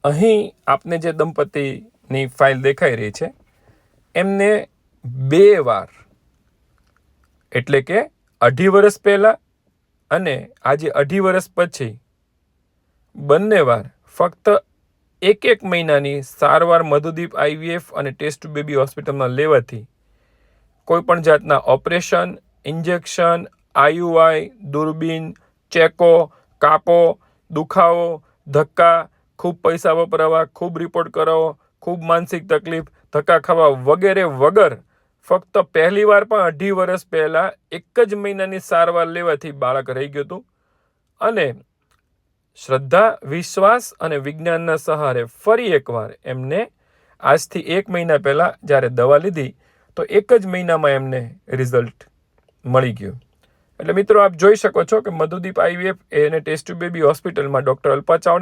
અહીં આપને જે દંપતીની ફાઇલ દેખાઈ રહી છે એમને 2 વાર એટલે કે 2.5 વર્ષ પહેલાં અને આજે 2.5 વર્ષ પછી બંને વાર ફક્ત 1 મહિનાની સારવાર મધુદીપ IVF અને ટેસ્ટ ટુ બેબી હોસ્પિટલમાં લેવાથી કોઈપણ જાતના ઓપરેશન, ઇન્જેક્શન, IUI, દૂરબીન, ચેકો, કાપો, દુખાવો, ધક્કા, ખૂબ પૈસા વપરાવા, ખૂબ રિપોર્ટ કરાવો, ખૂબ માનસિક તકલીફ, ધક્કા ખાવા વગેરે વગર ફક્ત પહેલી વાર પણ 2.5 વર્ષ પહેલાં 1 જ મહિનાની સારવાર લેવાથી બાળક રહી ગયું હતું અને શ્રદ્ધા, વિશ્વાસ અને વિજ્ઞાનના સહારે ફરી એકવાર એમને આજથી 1 મહિના પહેલાં જ્યારે દવા લીધી તો 1 જ મહિનામાં એમને રિઝલ્ટ મળી ગયું. એટલે મિત્રો આપ જોઈ શકો છો કે મધુદીપ IVF અને ટેસ્ટ ટુ બેબી હોસ્પિટલમાં ડૉક્ટર અલ્પા ચાવડા